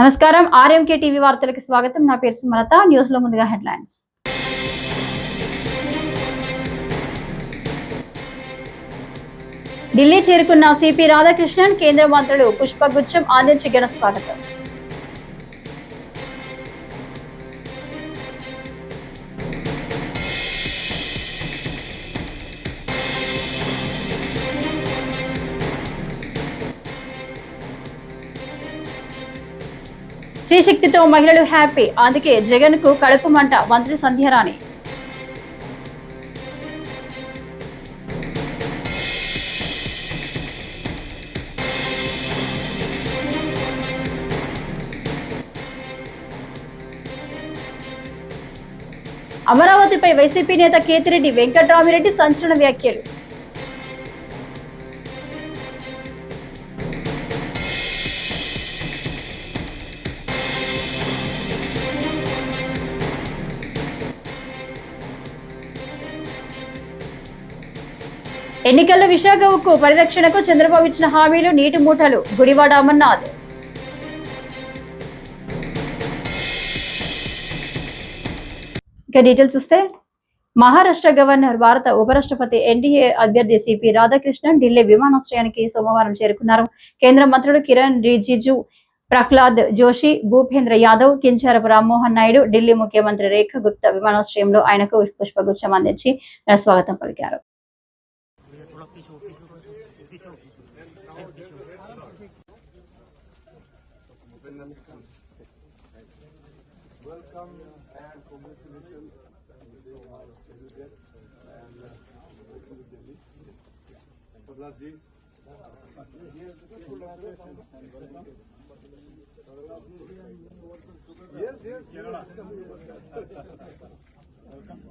నమస్కారం RMK TV వార్తలకు స్వాగతం. నా పేరు సుమలత. న్యూస్ లో ముందుగా హెడ్లైన్స్. ఢిల్లీ చేరుకున్న సిపి రాధాకృష్ణన్, కేంద్ర మంత్రులు పుష్పగుచ్చం అందించి ఘన స్వాగతం. శ్రీశక్తితో మహిళలు హ్యాపీ, అందుకే జగన్ కు కడుపు మంట మంత్రి సంధ్యారాణి. అమరావతిపై వైసీపీ నేత కేతిరెడ్డి వెంకట్రామిరెడ్డి సంచలన వ్యాఖ్యలు. ఎన్నికల్లో విశాఖ ఉక్కు పరిరక్షణకు చంద్రబాబు ఇచ్చిన హామీలు నీటి మూటలు. గుడివాడ అమర్నాథ్. ఇక డీటెయిల్స్ చూస్తే, మహారాష్ట్ర గవర్నర్, భారత ఉపరాష్ట్రపతి, ఎన్డీఏ అభ్యర్థి సిపి రాధాకృష్ణన్ ఢిల్లీ విమానాశ్రయానికి సోమవారం చేరుకున్నారు. కేంద్ర మంత్రులు కిరణ్ రిజిజు, ప్రహ్లాద్ జోషి, భూపేంద్ర యాదవ్, కింజరపు రామ్మోహన్ నాయుడు, ఢిల్లీ ముఖ్యమంత్రి రేఖా గుప్తా విమానాశ్రయంలో ఆయనకు పుష్పగుచ్చం అందించి స్వాగతం పలికారు. Welcome and congratulations to our president and Delhi. Prahlad ji. Yes, yes. Kerala. Welcome.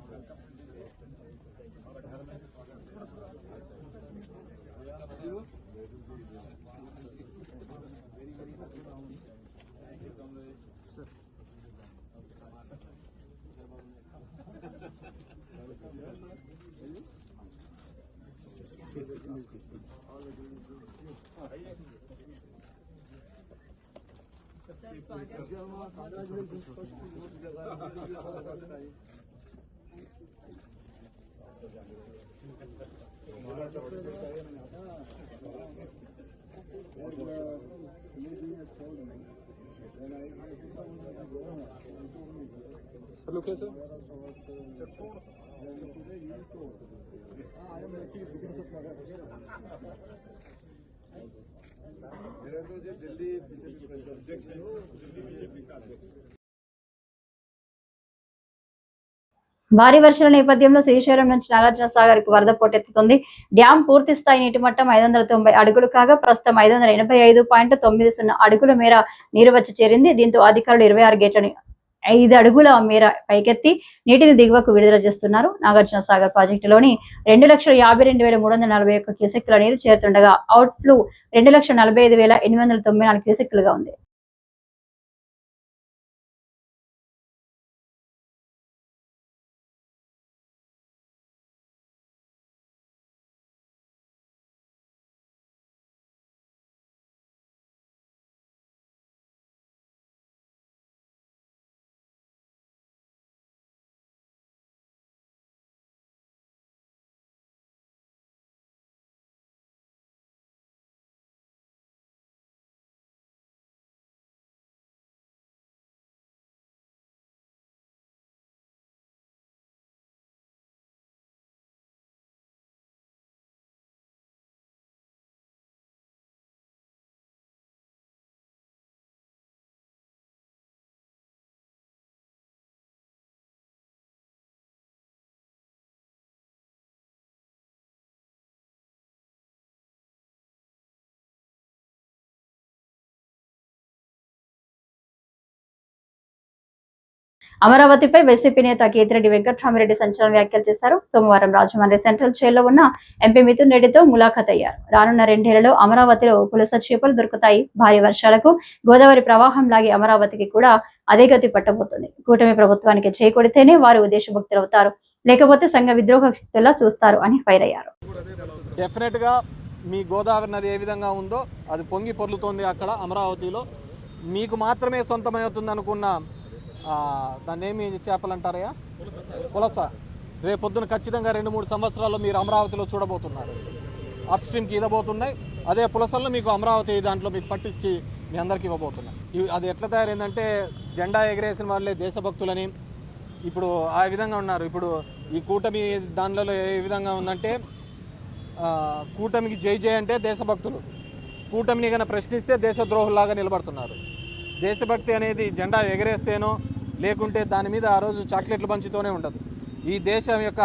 Hello, sir. భారీ వర్షాల నేపథ్యంలో శ్రీశైలం నుంచి నాగార్జున సాగర్ కు వరద పోటెత్తుతుంది. డ్యాం పూర్తి స్థాయి నీటి మట్టం 590 అడుగులు కాగా ప్రస్తుతం 585.90 అడుగుల మేర నీరు వచ్చి చేరింది. దీంతో అధికారులు 26 గేట్లను 5 అడుగుల మేర పైకెత్తి నీటిని దిగువకు విడుదల చేస్తున్నారు. నాగార్జున సాగర్ ప్రాజెక్టులోని 2,52,341 క్యూసెక్కుల నీరు చేరుతుండగా అవుట్ ఫ్లో 2,45,894 క్యూసెక్కులుగా ఉంది. అమరావతిపై వైసీపీ నేత కేతిరెడ్డి వెంకట్రామిరెడ్డి సంచలన వ్యాఖ్యలు చేశారు. సోమవారం రాజమండ్రి సెంట్రల్ జైల్లో ఉన్న ఎంపీ మిథున్ రెడ్డితో ములాఖత్ అయ్యారు. రానున్న 2 ఏళ్లలో అమరావతిలో పులస చేపలు దొరుకుతాయి. భారీ వర్షాలకు గోదావరి ప్రవాహం లాగే అమరావతికి కూడా అదే గతి పట్టబోతుంది. కూటమి ప్రభుత్వానికి చేకొడితేనే వారు దేశభక్తులవుతారు, లేకపోతే సంఘ విద్రోహ శక్తుల్లా చూస్తారు అని ఫైర్ అయ్యారు. డెఫినెట్గా మీ గోదావరి నది ఏ విధంగా ఉందో అది పొంగి పొర్లుతోంది అక్కడ అమరావతిలో. మీకు మాత్రమే సొంతమవుతుంది అనుకున్న దాన్ని ఏమి చేపలంటారయ్యా, పులస రేపొద్దున ఖచ్చితంగా 2-3 సంవత్సరాల్లో మీరు అమరావతిలో చూడబోతున్నారు. అప్ స్ట్రీమ్కి ఇదబోతున్నాయి, అదే పులసలను మీకు అమరావతి దాంట్లో మీకు పట్టించి మీ అందరికీ ఇవ్వబోతున్నాయి. అది ఎట్లా తయారైందంటే జెండా ఎగరేసిన వాళ్ళే దేశభక్తులని ఇప్పుడు ఆ విధంగా ఉన్నారు. ఇప్పుడు ఈ కూటమి దానిలో ఏ విధంగా ఉందంటే కూటమికి జై జై అంటే దేశభక్తులు, కూటమిని కన్నా ప్రశ్నిస్తే దేశద్రోహుల్లాగా నిలబడుతున్నారు. దేశభక్తి అనేది జెండా ఎగరేస్తేనో లేకుంటే దాని మీద ఆ రోజు చాక్లెట్లు పంచుతూనే ఉండదు. ఈ దేశం యొక్క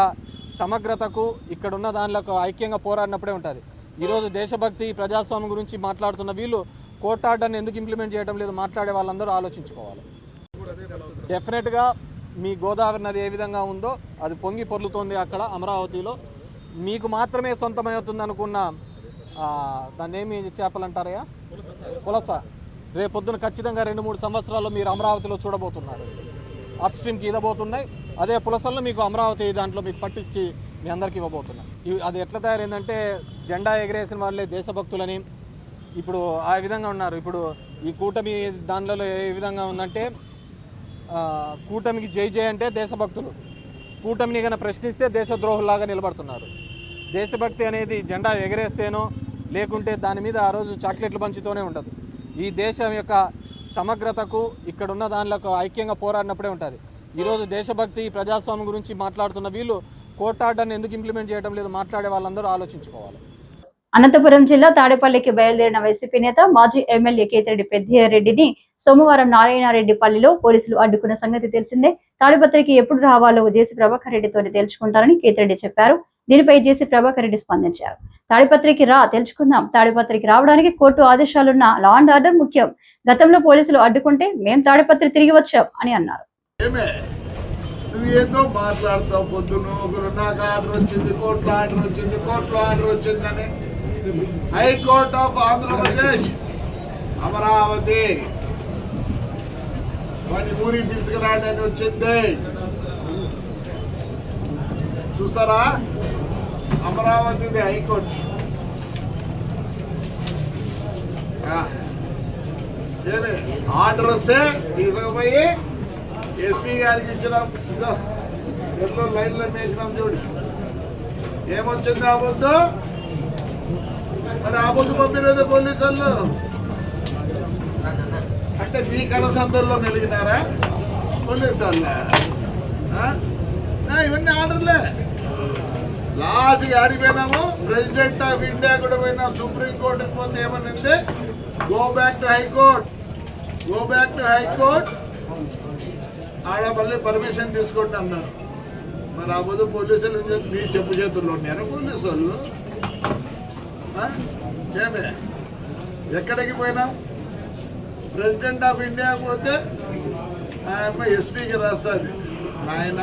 సమగ్రతకు ఇక్కడున్న దానిలో ఐక్యంగా పోరాడినప్పుడే ఉంటుంది. ఈరోజు దేశభక్తి ప్రజాస్వామ్యం గురించి మాట్లాడుతున్న వీళ్ళు కోర్టు ఆర్డర్ని ఎందుకు ఇంప్లిమెంట్ చేయడం లేదు మాట్లాడే వాళ్ళందరూ ఆలోచించుకోవాలి. డెఫినెట్గా మీ గోదావరి నది ఏ విధంగా ఉందో అది పొంగి పొర్లుతోంది అక్కడ అమరావతిలో. మీకు మాత్రమే సొంతమవుతుంది అనుకున్న దాన్ని ఏమి చేపలంటారయ్యా, పులస రేపొద్దున ఖచ్చితంగా 2-3 సంవత్సరాల్లో మీరు అమరావతిలో చూడబోతున్నారు. అప్ స్ట్రీమ్కి ఇదబోతున్నాయి, అదే పులసలను మీకు అమరావతి దాంట్లో మీకు పట్టించి మీ అందరికీ ఇవ్వబోతున్నాయి. అది ఎట్లా తయారైందంటే జెండా ఎగరేసిన వాళ్ళే దేశభక్తులని ఇప్పుడు ఆ విధంగా ఉన్నారు. ఇప్పుడు ఈ కూటమి దానిలో ఏ విధంగా ఉందంటే కూటమికి జై జై అంటే దేశభక్తులు, కూటమిని కన్నా ప్రశ్నిస్తే దేశద్రోహుల్లాగా నిలబడుతున్నారు. దేశభక్తి అనేది జెండా ఎగరేస్తేనో లేకుంటే దాని మీద ఆ రోజు చాక్లెట్లు పంచుతూనే ఉండదు. ఈ దేశం యొక్క సమగ్రతకు ఇక్కడున్న దానిలో ఐక్యంగా పోరాడినప్పుడే ఉంటుంది. ఈరోజు దేశభక్తి ప్రజాస్వామ్యం గురించి మాట్లాడుతున్న వీళ్ళు కోర్టు ఆర్డర్ని ఎందుకు ఇంప్లిమెంట్ చేయడం లేదు మాట్లాడే వాళ్ళందరూ ఆలోచించుకోవాలి. అనంతపురం జిల్లా తాడేపల్లికి బయలుదేరిన వైసీపీ నేత మాజీ ఎమ్మెల్యే కేతిరెడ్డి పెద్దిరెడ్డిని సోమవారం నారాయణరెడ్డిపల్లిలో పోలీసులు అడ్డుకున్న సంగతి తెలిసిందే. తాడిపత్రికి ఎప్పుడు రావాలో జేసీ ప్రభాకర్ రెడ్డితో తేల్చుకుంటారని కేతిరెడ్డి చెప్పారు. దీనిపై జేసీ ప్రభాకర్ రెడ్డి స్పందించారు. తాడిపత్రికి తెలుసుకుందాం. తాడిపత్రికి రావడానికి కోర్టు ఆదేశాలున్న లా అండ్ ఆర్డర్ ముఖ్యం. గతంలో పోలీసులు అడ్డుకుంటే మేం తాడిపత్రి తిరిగి వచ్చాం అని అన్నారు. ఏదో మాట్లాడతావు పొద్దున ఒకరు నాకు ఆర్డర్ వచ్చింది, కోర్టులో ఆర్డర్ వచ్చిందని. హైకోర్ట్ ఆఫ్ ఆంధ్రప్రదేశ్ అమరావతి వాడిని ఊరి పిలుచుకురాండి అని వచ్చింది. చూస్తారా, అమరావతిది హైకోర్టు. ఏమి ఆర్డర్ వస్తే తీసుకుపోయి ఎస్పీ గారికి ఇచ్చినాం. ఎల్లో లైన్లో వేసినాం చూడు. ఏమొచ్చింది ఆ పొద్దు? మరి ఆ పొద్దు పంపినదే పోలీసు వాళ్ళు. అంటే మీ కలసందర్లో మెలిగినారా పోలీసు వాళ్ళ? ఇవన్నీ ఆర్డర్లే. లాస్ట్కి ఆడిపోయినాము. ప్రెసిడెంట్ ఆఫ్ ఇండియా కూడా పోయినాం. సుప్రీంకోర్టుకి పోతే ఏమనింది? Go back to high court. ఆడ మళ్ళీ పర్మిషన్ తీసుకోండి అన్నారు. మరి ఆ పొద్దు పోలీసులు మీ చెప్పు చేతుల్లో ఉన్నారా పోలీసు వాళ్ళు? ఏమే ఎక్కడికి పోయినాం? ప్రెసిడెంట్ ఆఫ్ ఇండియా పోతే ఆయమ్మ ఎస్పీకి రాస్తుంది, నాయన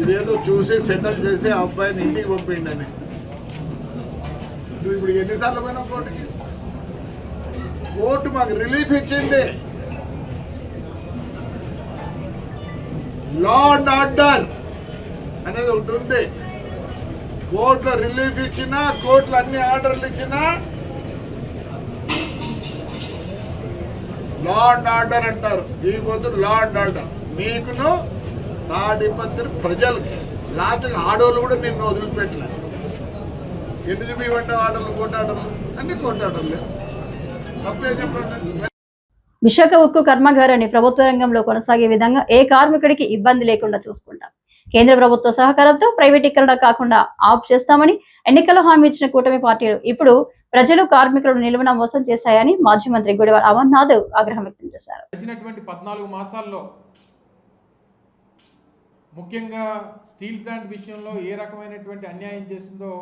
ఇదేదో చూసి సెటిల్ చేసి ఆ అబ్బాయిని ఇంటికి పంపిండని. నువ్వు ఇప్పుడు ఎన్నిసార్లు పోయినావు కోర్టుకి? కోర్టు మాకు రిలీఫ్ ఇచ్చింది. లా అండ్ ఆర్డర్ అనేది ఒకటి ఉంది. కోర్టులో రిలీఫ్ ఇచ్చినా, కోర్టులో అన్ని ఆర్డర్లు ఇచ్చినా లా అండ్ ఆర్డర్ అంటారు. ఈ పొద్దు లా అండ్ ఆర్డర్ మీకును తాడిపత్రి ప్రజలకి. లాస్ట్కి ఆడోళ్ళు కూడా నిన్ను వదిలిపెట్టలేదు. ఎందుకు మీ వంట ఆర్డర్లు కొట్టాడర్లు అన్ని కొట్టాడర్లే. తప్పే చెప్పండి. విశాఖ ఉక్కు కర్మాగారాన్ని ప్రభుత్వ రంగంలో కొనసాగే విధంగా ఏ కార్మికుడికి ఇబ్బంది లేకుండా చూసుకుంటాం. కేంద్ర ప్రభుత్వ సహకారంతో ప్రైవేటీకరణ కాకుండా ఆఫ్ చేస్తామని ఎన్నికల్లో హామీ ఇచ్చిన కూటమి పార్టీలు ఇప్పుడు ప్రజలు కార్మికులను నిలువున మోసం చేశాయని మాజీ మంత్రి గుడివాడ అమర్నాథ్ ఆగ్రహం వ్యక్తం చేశారు. గడిచినటువంటి 14 మాసాల్లో ముఖ్యంగా స్టీల్ ప్లాంట్ విషయంలో ఏ రకమైనటువంటి అన్యాయం చేసిందో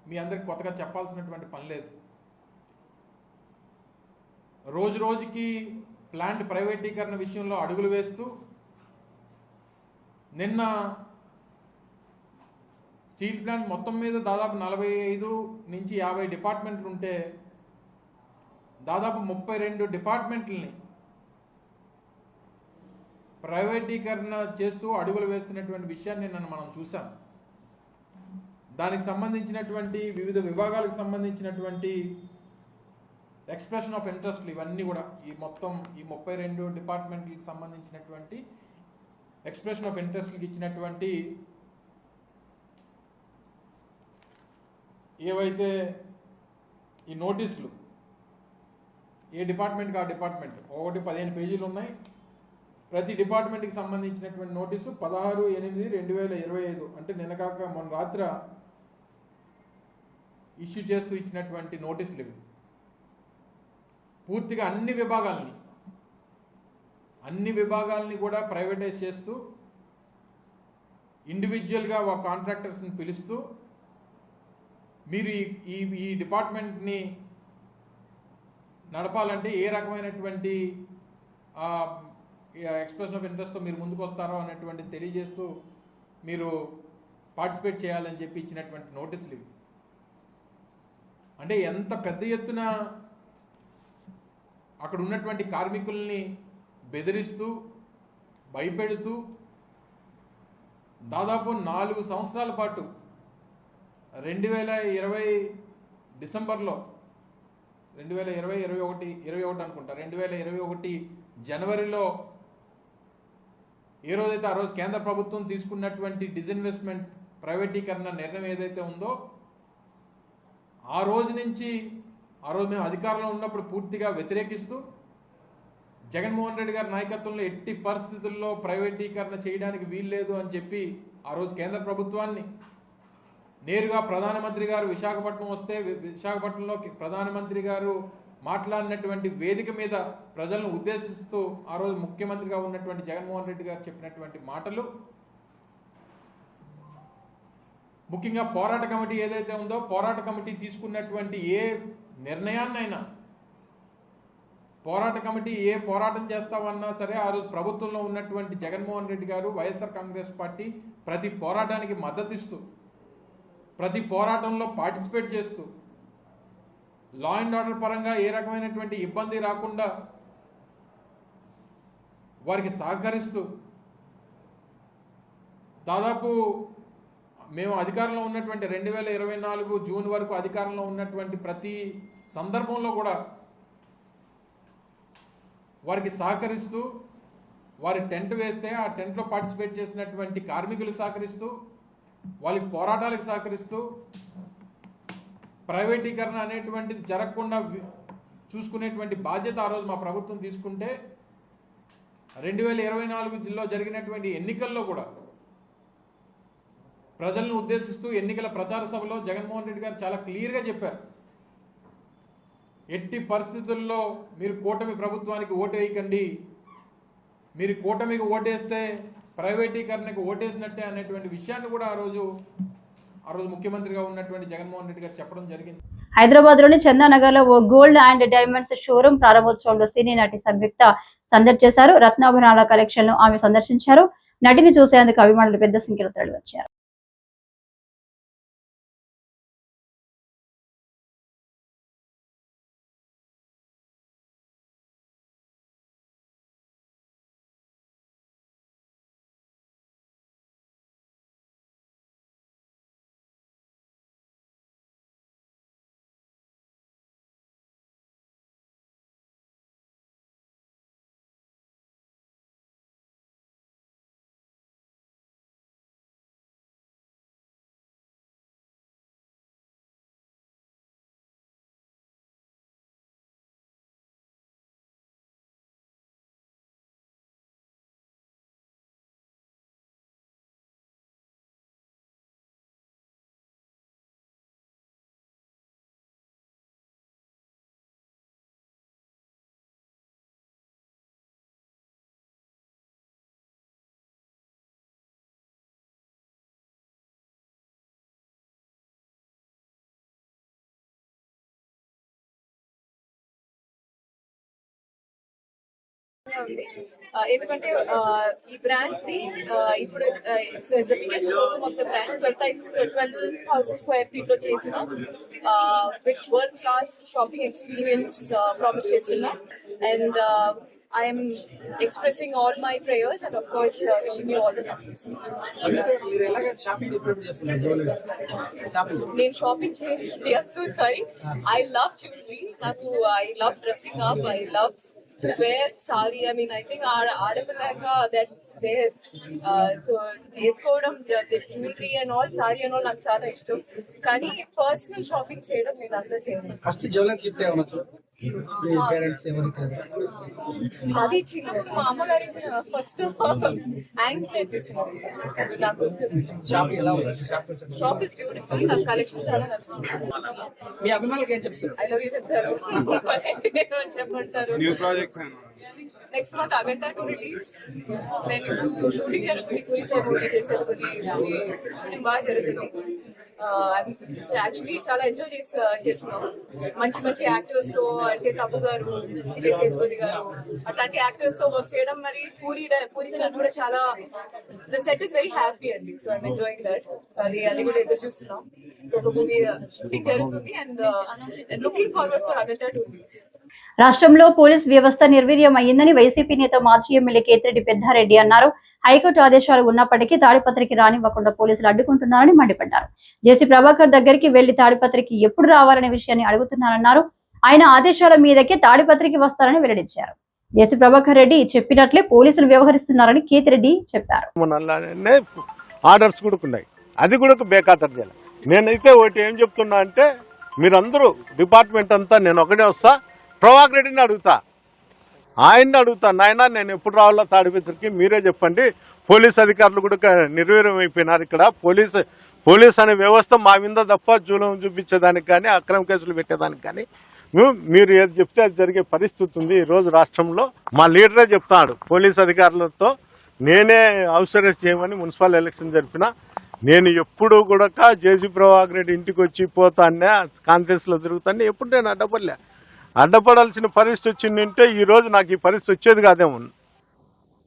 మీ అందరికి కొత్తగా చెప్పాల్సినటువంటి పని లేదు. రోజు రోజుకి ప్లాంట్ ప్రైవేటీకరణ విషయంలో అడుగులు వేస్తూ నిన్న స్టీల్ ప్లాంట్ మొత్తం మీద దాదాపు 45 నుంచి 50 డిపార్ట్మెంట్లు ఉంటే దాదాపు 32 డిపార్ట్మెంట్లని ప్రైవేటీకరణ చేస్తూ అడుగులు వేస్తున్నటువంటి విషయాన్ని నిన్న మనం చూసాం. దానికి సంబంధించినటువంటి వివిధ విభాగాలకు సంబంధించినటువంటి ఎక్స్ప్రెషన్ ఆఫ్ ఇంట్రెస్ట్లు ఇవన్నీ కూడా ఈ మొత్తం ఈ 32 డిపార్ట్మెంట్లకు సంబంధించినటువంటి ఎక్స్ప్రెషన్ ఆఫ్ ఇంట్రెస్ట్కి ఇచ్చినటువంటి ఏవైతే ఈ నోటీసులు ఏ డిపార్ట్మెంట్కి ఆ డిపార్ట్మెంట్ ఒకటి 15 పేజీలు ఉన్నాయి. ప్రతి డిపార్ట్మెంట్కి సంబంధించినటువంటి నోటీసు 16/8/2025 అంటే నిన్న కాక మొన్న రాత్రి ఇష్యూ చేస్తూ ఇచ్చినటువంటి నోటీసులు ఇవి. పూర్తిగా అన్ని విభాగాల్ని కూడా ప్రైవేటైజ్ చేస్తూ ఇండివిజువల్గా కాంట్రాక్టర్స్ని పిలుస్తూ మీరు ఈ డిపార్ట్మెంట్ని నడపాలంటే ఏ రకమైనటువంటి ఎక్స్ప్రెషన్ ఆఫ్ ఇంట్రెస్ట్తో మీరు ముందుకు వస్తారో అన్నటువంటి తెలియజేస్తూ మీరు పార్టిసిపేట్ చేయాలని చెప్పి ఇచ్చినటువంటి నోటీసులు ఇవి. అంటే ఎంత పెద్ద ఎత్తున అక్కడ ఉన్నటువంటి కార్మికుల్ని బెదిరిస్తూ భయపెడుతూ దాదాపు 4 సంవత్సరాల పాటు 2020 డిసెంబర్లో 2021 అనుకుంటా 2021 జనవరిలో ఏ రోజైతే ఆ రోజు కేంద్ర ప్రభుత్వం తీసుకున్నటువంటి డిస్ఇన్వెస్ట్మెంట్ ప్రైవేటీకరణ నిర్ణయం ఏదైతే ఉందో ఆ రోజు నుంచి ఆ రోజు మేము అధికారంలో ఉన్నప్పుడు పూర్తిగా వ్యతిరేకిస్తూ జగన్మోహన్ రెడ్డి గారి నాయకత్వంలో ఎట్టి పరిస్థితుల్లో ప్రైవేటీకరణ చేయడానికి వీల్లేదు అని చెప్పి ఆ రోజు కేంద్ర ప్రభుత్వాన్ని నేరుగా ప్రధానమంత్రి గారు విశాఖపట్నం వస్తే విశాఖపట్నంలో ప్రధానమంత్రి గారు మాట్లాడినటువంటి వేదిక మీద ప్రజలను ఉద్దేశిస్తూ ఆ రోజు ముఖ్యమంత్రిగా ఉన్నటువంటి జగన్మోహన్ రెడ్డి గారు చెప్పినటువంటి మాటలు, ముఖ్యంగా పోరాట కమిటీ ఏదైతే ఉందో పోరాట కమిటీ తీసుకున్నటువంటి ఏ నిర్ణయాన్నైనా పోరాట కమిటీ ఏ పోరాటం చేస్తామన్నా సరే ఆ రోజు ప్రభుత్వంలో ఉన్నటువంటి జగన్మోహన్ రెడ్డి గారు వైఎస్ఆర్ కాంగ్రెస్ పార్టీ ప్రతి పోరాటానికి మద్దతిస్తూ ప్రతి పోరాటంలో పార్టిసిపేట్ చేస్తూ లా అండ్ ఆర్డర్ పరంగా ఏ రకమైనటువంటి ఇబ్బంది రాకుండా వారికి సహకరిస్తూ దాదాపు మేము అధికారంలో ఉన్నటువంటి 2024 జూన్ వరకు అధికారంలో ఉన్నటువంటి ప్రతి సందర్భంలో కూడా వారికి సహకరిస్తూ వారి టెంట్ వేస్తే ఆ టెంట్లో పార్టిసిపేట్ చేసినటువంటి కార్మికులకు సహకరిస్తూ వాళ్ళకి పోరాటాలకు సహకరిస్తూ ప్రైవేటీకరణ అనేటువంటిది జరగకుండా చూసుకునేటువంటి బాధ్యత ఆ రోజు మా ప్రభుత్వం తీసుకుంటే 2024లో జరిగినటువంటి ఎన్నికల్లో కూడా ప్రజలను ఉద్దేశిస్తూ ఎన్నికల ప్రచార సభలో జగన్మోహన్ రెడ్డి గారు చాలా క్లియర్గా చెప్పారు, ఎట్టి పరిస్థితుల్లో మీరు కూటమి ప్రభుత్వానికి ఓటు వేయకండి, మీరు కూటమికి ఓటేస్తే ప్రైవేటీకరణకు ఓటేసినట్టే అనేటువంటి విషయాన్ని కూడా ఆ రోజు ముఖ్యమంత్రిగా ఉన్నటువంటి జగన్మోహన్ రెడ్డి గారు చెప్పడం జరిగింది. హైదరాబాద్ లోని చందానగర్ లో ఓ గోల్డ్ అండ్ డైమండ్స్ షోరూమ్ ప్రారంభోత్సవంలో సినీ నటి సంయుక్త సందడి చేశారు. రత్నాభరణాల కలెక్షన్ ను ఆమె సందర్శించారు. నటిని చూసేందుకు అభిమానులు పెద్ద సంఖ్యలో తరలివచ్చారు. ఉంది ఎందుకంటే ఈ బ్రాండ్ ని ఇప్పుడు it's the biggest showroom of the brand 12,000 square feet లో చేసిన with world class shopping experience promise చేస్తున్నా. And I am expressing all my prayers and of course wishing you all the success. నేను shopping చేయండి. I'm so sorry. I love jewelry. I love dressing up. I love to wear sari. I mean, I think ఆడపిల్లగా that's there. So వేసుకోవడం the jewelry and all, sari and all నాకు చాలా ఇష్టం. కానీ personal shopping చేయడం నేను అంతా చేయను. First jewellery shift అవ్వచ్చు పేరెంట్స్ ఎవరికి అది చిన్నప్పుడు మా అమ్మగారు ఇచ్చిన ఫస్ట్ యాంక్లెట్ ఇచ్చింది నాకు. షాప్ ఎలా ఉంది షాప్ ఇస్ బ్యూటిఫుల్. నాకు కలెక్షన్ చాలా నచ్చింది. మీ అభిమానులకు ఏం చెప్తారు ఐ లవ్ యూ చెప్తారు. చెప్పంటారు. New projects next month Agent to release. నేను ఇప్పుడు షూటింగ్ జరుగుతుంది. కురిసే మూవీ చేసేది షూటింగ్ బాగా జరుగుతుంది. యాక్చువల్లీ చాలా ఎంజాయ్ చేస్తున్నాం. మంచి మంచి యాక్టర్స్ తో, అంటే తప్పు గారు, విజయ్ సేతుపతి గారు, అట్లాంటి యాక్టర్స్ తో వర్క్ చేయడం. మరి పూరి సార్ కూడా చాలా, the set is very happy అండి. So I'm enjoying that. అది కూడా ఎదురు చూస్తున్నాం. ఒక మూవీ షూటింగ్ జరుగుతుంది and looking forward for Agent to release. రాష్ట్రంలో పోలీస్ వ్యవస్థ నిర్వీర్యం అయ్యిందని వైసీపీ నేత మాజీ ఎమ్మెల్యే కేతిరెడ్డి పెద్దారెడ్డి అన్నారు. హైకోర్టు ఆదేశాలు ఉన్నప్పటికీ తాడిపత్రికి రానివ్వకుండా పోలీసులు అడ్డుకుంటున్నారని మండిపడ్డారు. జేసీ ప్రభాకర్ దగ్గరికి వెళ్లి తాడిపత్రికి ఎప్పుడు రావాలనే విషయాన్ని అడుగుతున్నారన్నారు. ఆయన ఆదేశాల మీదకే తాడిపత్రికి వస్తారని వెల్లడించారు. జేసీ ప్రభాకర్ రెడ్డి చెప్పినట్లే పోలీసులు వ్యవహరిస్తున్నారని కేతిరెడ్డి చెప్పారు. ఆర్డర్స్ కూడా ఉన్నాయి, అది కూడా బేఖాతరు చేయాలి. నేనైతే ఒకటి ఏం చెప్తున్నా అంటే, మీరందరూ డిపార్ట్మెంట్ అంతా నేను ఒకటే వస్తా, ప్రభాకర్ రెడ్డిని అడుగుతా, ఆయన్ని అడుగుతా, నాయన నేను ఎప్పుడు రావాలో తాడిపత్రికి మీరే చెప్పండి. పోలీస్ అధికారులు కూడా నిర్వీర్యం అయిపోయినారు. ఇక్కడ పోలీస్ అనే వ్యవస్థ మా మీద తప్ప జూలం చూపించేదానికి కానీ, అక్రమ కేసులు పెట్టేదానికి కానీ మీరు ఏది చెప్తే అది జరిగే పరిస్థితి ఉంది ఈరోజు రాష్ట్రంలో. మా లీడరే చెప్తాడు, పోలీస్ అధికారులతో నేనే అవసరం చేయమని మున్సిపల్ ఎలక్షన్ జరిపిన. నేను ఎప్పుడు కూడా జేసీ ప్రభాకర్ రెడ్డి ఇంటికి వచ్చి పోతానే, కాన్ఫరెన్స్లో తిరుగుతానే, ఎప్పుడు నేను అడ్డపడాల్సిన పరిస్థితి వచ్చిందంటే ఈరోజు నాకు ఈ పరిస్థితి వచ్చేది కాదేమో.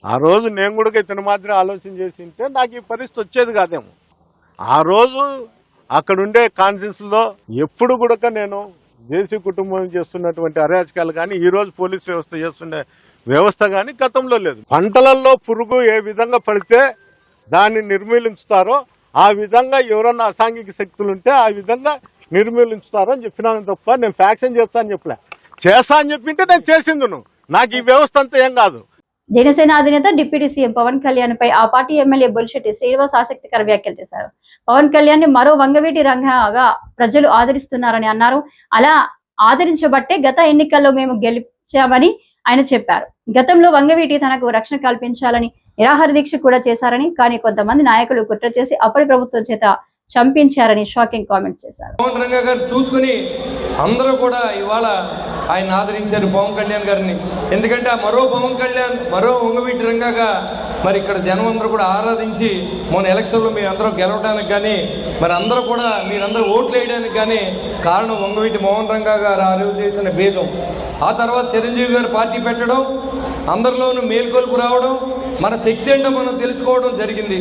ఆ రోజు నేను కూడా ఇతని మాదిరి ఆలోచన చేసి ఉంటే నాకు ఈ పరిస్థితి వచ్చేది కాదేమో. ఆ రోజు అక్కడుండే కాన్ఫరెన్స్లో ఎప్పుడు కూడా నేను జేసీ కుటుంబం చేస్తున్నటువంటి అరాచకాలు కానీ, ఈరోజు పోలీస్ వ్యవస్థ చేస్తున్న వ్యవస్థ కానీ గతంలో లేదు. పంటలలో పురుగు ఏ విధంగా పడితే దాన్ని నిర్మూలించుతారో ఆ విధంగా ఎవరన్నా అసాంఘిక శక్తులు ఉంటే ఆ విధంగా నిర్మూలించుతారో అని చెప్పినాను తప్ప నేను ఫ్యాక్షన్ చేస్తా అని చెప్పలే. చేస్తా అని చెప్పింటే నేను చేసిందును. నాకు ఈ వ్యవస్థ అంతా ఏం కాదు. జనసేన అధినేత డిప్యూటీ సీఎం పవన్ కళ్యాణ్ పై ఆ పార్టీ ఎమ్మెల్యే బొలిశెట్టి శ్రీనివాస్ ఆసక్తికర వ్యాఖ్యలు చేశారు. పవన్ కళ్యాణ్ ని మరో వంగవీటి రంగగా ప్రజలు ఆదరిస్తున్నారని అన్నారు. అలా ఆదరించబట్టే గత ఎన్నికల్లో మేము గెలిచామని ఆయన చెప్పారు. గతంలో వంగవీటి తనకు రక్షణ కల్పించాలని నిరాహార దీక్ష కూడా చేశారని, కానీ కొంతమంది నాయకులు కుట్ర చేసి అప్పటి ప్రభుత్వం చేత చంపించారని షాకింగ్ కామెంట్ చేశారు. పవన్ రంగా గారు చూసుకుని అందరూ కూడా ఇవాళ ఆయన ఆదరించారు పవన్ కళ్యాణ్ గారిని. ఎందుకంటే ఆ మరో పవన్ కళ్యాణ్, మరో వంగవీటి రంగాగా మరి ఇక్కడ జనం అందరూ కూడా ఆరాధించి మొన్న ఎలక్షన్లో మీ అందరూ గెలవడానికి కానీ, మరి అందరూ కూడా మీరందరూ ఓట్లు వేయడానికి కానీ కారణం వంగవీటి మోహన్ రంగా గారు ఆ రోజు చేసిన భేదం. ఆ తర్వాత చిరంజీవి గారు పార్టీ పెట్టడం, అందరిలోనూ మేల్కొల్పు రావడం, మన శక్తి ఏంటో మనం తెలుసుకోవడం జరిగింది.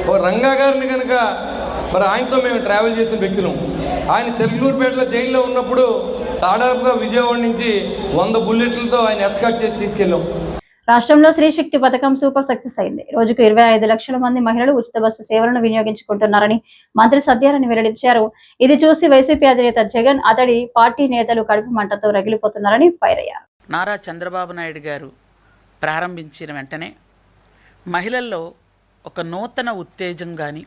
ఓ రంగా గారిని కనుక మరి ఆయనతో మేము ట్రావెల్ చేసిన వ్యక్తులం. ఆయన చెరుకూరుపేటలో జైల్లో ఉన్నప్పుడు దాదాపుగా విజయవాడ నుంచి 100 బుల్లెట్లతో ఆయన ఎస్కాట్ చేసి తీసుకెళ్ళాం. రాష్ట్రంలో స్త్రీశక్తి పథకం సూపర్ సక్సెస్ అయింది. రోజుకు 25 లక్షల మంది మహిళలు ఉచిత బస్సు సేవలను వినియోగించుకుంటున్నారని మంత్రి సత్యారాయణ వెల్లడించారు. ఇది చూసి వైసీపీ అధినేత జగన్, అతడి పార్టీ నేతలు కడుపు మంటతో రగిలిపోతున్నారని ఫైర్ అయ్యారు. నారా చంద్రబాబు నాయుడు గారు ప్రారంభించిన వెంటనే మహిళల్లో ఒక నూతన ఉత్తేజం కానీ,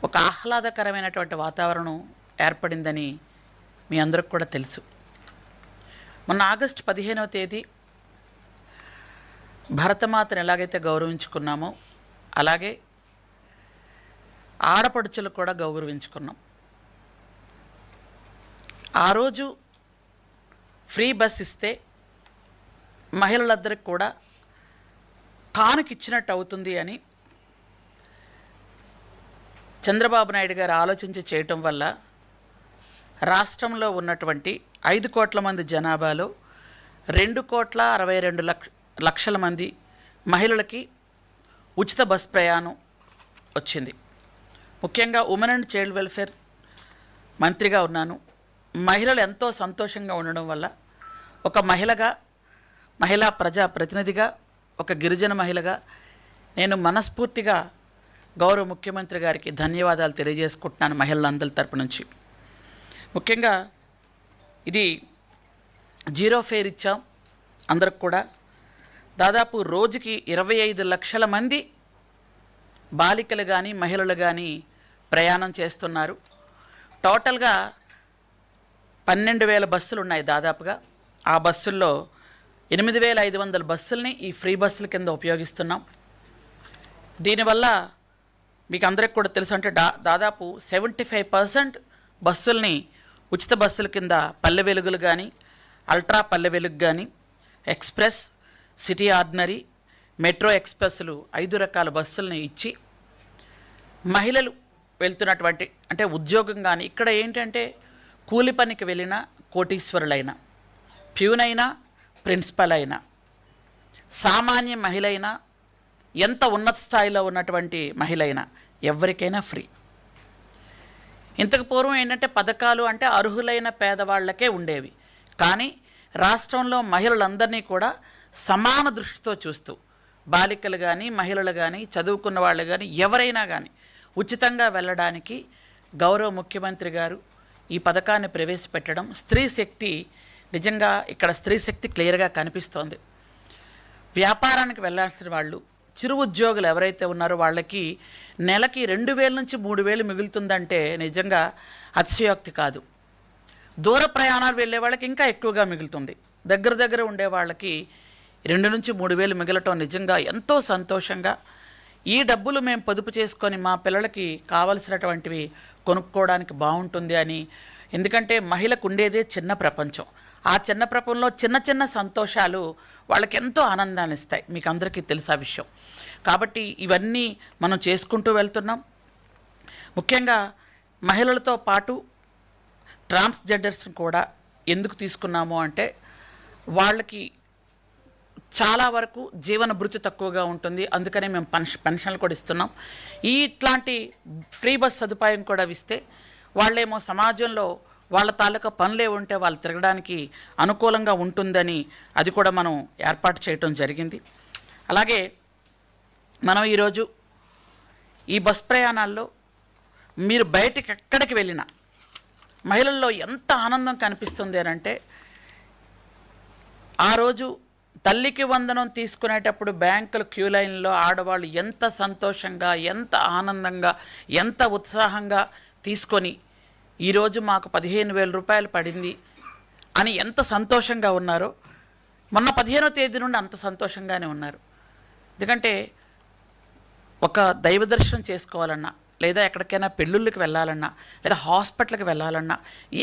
ఒక ఆహ్లాదకరమైనటువంటి వాతావరణం ఏర్పడిందని మీ అందరికి కూడా తెలుసు. మొన్న ఆగస్టు 15వ తేదీ భరతమాతను ఎలాగైతే గౌరవించుకున్నామో అలాగే ఆడపడుచులు కూడా గౌరవించుకున్నాం. ఆ రోజు ఫ్రీ బస్ ఇస్తే మహిళలందరికీ కూడా కానుకిచ్చినట్టు అవుతుంది అని చంద్రబాబు నాయుడు గారు ఆలోచించి చేయటం వల్ల రాష్ట్రంలో ఉన్నటువంటి 5 కోట్ల మంది జనాభాలో 2,62,00,000 మంది మహిళలకి ఉచిత బస్ ప్రయాణం వచ్చింది. ముఖ్యంగా ఉమెన్ అండ్ చైల్డ్ వెల్ఫేర్ మంత్రిగా ఉన్నాను. మహిళలు ఎంతో సంతోషంగా ఉండడం వల్ల ఒక మహిళా ప్రజా ప్రతినిధిగా, ఒక గిరిజన మహిళగా నేను మనస్ఫూర్తిగా గౌరవ ముఖ్యమంత్రి గారికి ధన్యవాదాలు తెలియజేసుకుంటున్నాను మహిళలందరి తరపు నుంచి. ముఖ్యంగా ఇది 0 ఫేర్ ఇచ్చాం అందరికి కూడా. దాదాపు రోజుకి 25 లక్షల మంది బాలికలు కానీ మహిళలు కానీ ప్రయాణం చేస్తున్నారు. టోటల్గా 12,000 బస్సులు ఉన్నాయి దాదాపుగా. ఆ బస్సుల్లో 8,500 బస్సుల్ని ఈ ఫ్రీ బస్సుల కింద ఉపయోగిస్తున్నాం. దీనివల్ల మీకు అందరికి కూడా తెలుసు, అంటే దాదాపు 75% బస్సుల్ని ఉచిత బస్సుల కింద పల్లె వెలుగులు కానీ, అల్ట్రా పల్లె వెలుగు కానీ, ఎక్స్ప్రెస్, సిటీ ఆర్డినరీ, మెట్రో ఎక్స్ప్రెస్లు 5 రకాల బస్సుల్ని ఇచ్చి మహిళలు వెళ్తున్నటువంటి, అంటే ఉద్యోగం కానీ, ఇక్కడ ఏంటంటే కూలి పనికి వెళ్ళిన కోటీశ్వరులైనా, ప్యూన్ అయినా, ప్రిన్సిపల్ అయినా, సామాన్య మహిళ అయినా, ఎంత ఉన్నత స్థాయిలో ఉన్నటువంటి మహిళ అయినా ఎవరికైనా ఫ్రీ. ఇంతకు పూర్వం ఏంటంటే పథకాలు అంటే అర్హులైన పేదవాళ్లకే ఉండేవి. కానీ రాష్ట్రంలో మహిళలందరినీ కూడా సమాన దృష్టితో చూస్తూ బాలికలు కానీ, మహిళలు కానీ, చదువుకున్న వాళ్ళు కానీ, ఎవరైనా కానీ ఉచితంగా వెళ్ళడానికి గౌరవ ముఖ్యమంత్రి గారు ఈ పథకాన్ని ప్రవేశపెట్టడం, స్త్రీ శక్తి, నిజంగా ఇక్కడ స్త్రీ శక్తి క్లియర్గా కనిపిస్తోంది. వ్యాపారానికి వెళ్ళాల్సిన వాళ్ళు, చిరు ఉద్యోగులు ఎవరైతే ఉన్నారో వాళ్ళకి నెలకి 2,000 నుంచి 3,000 మిగులుతుందంటే నిజంగా అతిశయోక్తి కాదు. దూర ప్రయాణాలు వెళ్ళే వాళ్ళకి ఇంకా ఎక్కువగా మిగులుతుంది. దగ్గర ఉండే వాళ్ళకి 2 నుంచి 3,000 మిగలటం నిజంగా ఎంతో సంతోషంగా, ఈ డబ్బులు మేము పొదుపు చేసుకొని మా పిల్లలకి కావలసినటువంటివి కొనుక్కోవడానికి బాగుంటుంది అని. ఎందుకంటే మహిళకు ఉండేదే చిన్న ప్రపంచం. ఆ చిన్న ప్రపంచంలో చిన్న సంతోషాలు వాళ్ళకి ఎంతో ఆనందాన్ని ఇస్తాయి. మీకు అందరికీ తెలుసు ఆ విషయం. కాబట్టి ఇవన్నీ మనం చేసుకుంటూ వెళ్తున్నాం. ముఖ్యంగా మహిళలతో పాటు ట్రాన్స్జెండర్స్ని కూడా ఎందుకు తీసుకున్నాము అంటే వాళ్ళకి చాలా వరకు జీవన భృతి తక్కువగా ఉంటుంది. అందుకనే మేము పెన్షన్లు కూడా ఇస్తున్నాం. ఇట్లాంటి ఫ్రీ బస్ సదుపాయం కూడా ఇస్తే వాళ్ళేమో సమాజంలో వాళ్ళ తాలూకా పనులే ఉంటే వాళ్ళు తిరగడానికి అనుకూలంగా ఉంటుందని అది కూడా మనం ఏర్పాటు చేయటం జరిగింది. అలాగే మనం ఈరోజు ఈ బస్ ప్రయాణాల్లో మీరు బయటికి ఎక్కడికి వెళ్ళినా మహిళల్లో ఎంత ఆనందం కనిపిస్తుంది అని అంటే, ఆ రోజు తల్లికి వందనం తీసుకునేటప్పుడు బ్యాంకుల క్యూ లైన్లో ఆడవాళ్ళు ఎంత సంతోషంగా, ఎంత ఆనందంగా, ఎంత ఉత్సాహంగా తీసుకొని ఈరోజు మాకు 15,000 రూపాయలు పడింది అని ఎంత సంతోషంగా ఉన్నారో, మొన్న 15వ తేదీ నుండి అంత సంతోషంగానే ఉన్నారు. ఎందుకంటే ఒక దైవ దర్శనం చేసుకోవాలన్నా, లేదా ఎక్కడికైనా పెళ్ళిళ్ళకి వెళ్ళాలన్నా, లేదా హాస్పిటల్కి వెళ్ళాలన్నా,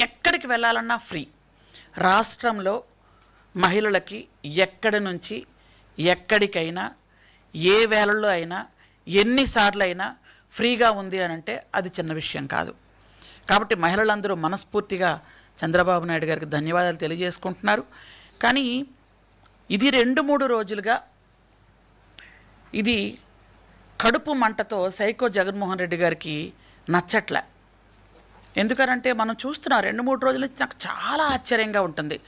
ఎక్కడికి వెళ్ళాలన్నా ఫ్రీ. రాష్ట్రంలో మహిళలకి ఎక్కడి నుంచి ఎక్కడికైనా, ఏ వేళల్లో అయినా, ఎన్నిసార్లు అయినా ఫ్రీగా ఉంది అని అంటే అది చిన్న విషయం కాదు. కాబట్టి మహిళలందరూ మనస్ఫూర్తిగా చంద్రబాబు నాయుడు గారికి ధన్యవాదాలు తెలియజేసుకుంటున్నారు. కానీ ఇది 2-3 రోజులుగా ఇది కడుపు మంటతో సైకో జగన్మోహన్ రెడ్డి గారికి నచ్చట్లే. ఎందుకనంటే మనం చూస్తున్నాం 2-3 రోజులు నాకు చాలా ఆశ్చర్యంగా ఉంటుంది.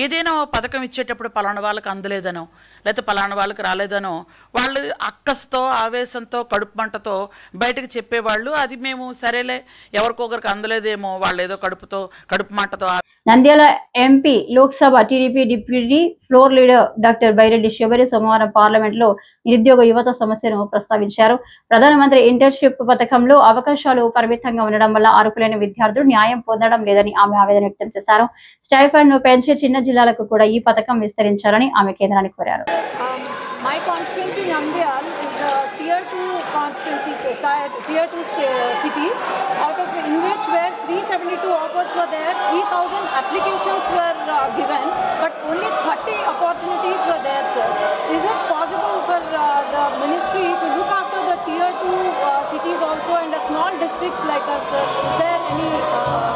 ఏదైనా పథకం ఇచ్చేటప్పుడు పలానా వాళ్ళకి అందలేదనో, లేకపోతే పలానా వాళ్ళకి రాలేదనో వాళ్ళు అక్కసుతో, ఆవేశంతో, కడుపు మంటతో బయటకు చెప్పేవాళ్ళు. అది మేము సరేలే, ఎవరికొకరికి అందలేదేమో, వాళ్ళు ఏదో కడుపు మంటతో. Nandyal MP Lok Sabha TDP deputy floor leader doctor Byreddy Sabari సోమవారం పార్లమెంట్ లో నిరుద్యోగ యువత సమస్యను ప్రస్తావించారు. ప్రధానమంత్రి ఇంటర్న్షిప్ పథకంలో అవకాశాలు పరిమితంగా ఉండడం వల్ల అర్హులైన విద్యార్థులు న్యాయం పొందడం లేదని ఆమె ఆవేదన వ్యక్తం చేశారు. స్టైఫండ్ ను పెంచే చిన్న జిల్లాలకు కూడా ఈ పథకం విస్తరించాలని ఆమె కేంద్రాన్ని కోరారు. My constituency Nandyal is a tier 2 constituency, tier 2 city, out of in which where 372 offers were there, 3,000 applications were given, but only 30 opportunities were there, sir. Is it possible for the ministry to look after the tier 2 cities also and the small districts like us, sir? Is there any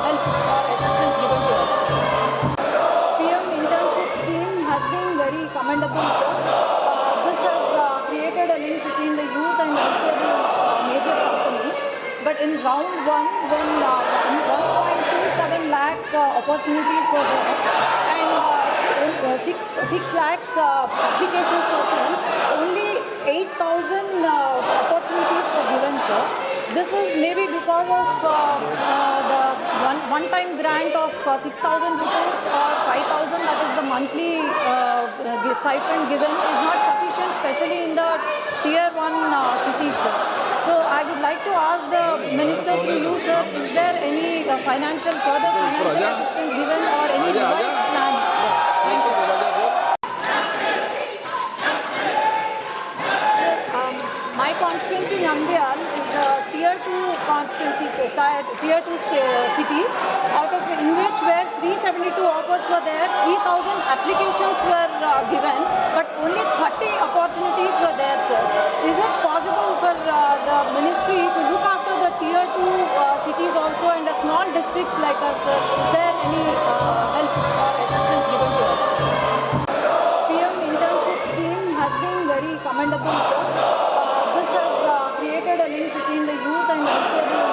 help or assistance given to us? PM internship scheme has been very commendable, sir. This has created a link between the youth and also the major companies. But in round 1, when 1.27 lakh opportunities were there, and 6 lakhs applications were sent. Only 8,000 opportunities were given, sir. This is maybe because of the one-time grant of 6,000 rupees or 5,000, that is the monthly stipend given, is not sufficient, especially in the tier 1 cities, sir. So I would like to ask the minister through you, sir, is there any further financial assistance given or any revised plan? Thank you, sir. Sir, my constituency Nandyal is a tier 2 constituency, so tier 2 city, out of in which where 372 offers were there, 3,000 applications were given, but only 30 opportunities were there, sir. Is it possible for the ministry to look after the tier 2 cities also and the small districts like us, sir? Is there any help or assistance given to us? PM internship scheme has been very commendable, sir. This has created a link between the youth and also the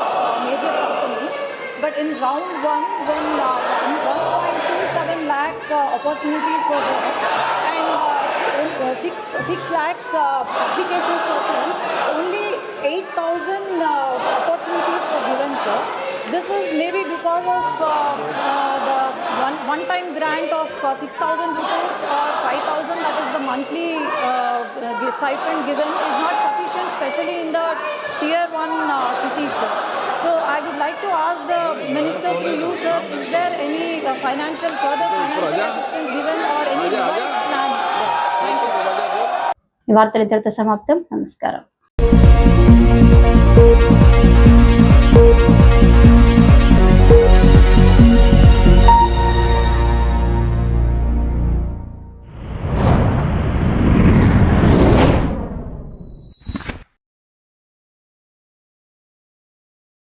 major companies. But in round 1, when 1.27 lakh opportunities were there and 6 lakhs applications were sent, only 8,000 opportunities were given, sir. This is maybe because of the one-time grant of 6,000 rupees or 5,000, that is the monthly stipend given, is not sufficient, especially in the tier 1 cities, sir. So I would like to ask the minister through you, sir, is there any further financial assistance given or any revised plan? Thank you, sir. ఈ వార్తలు ఇంతటితో సమాప్తం. నమస్కారం.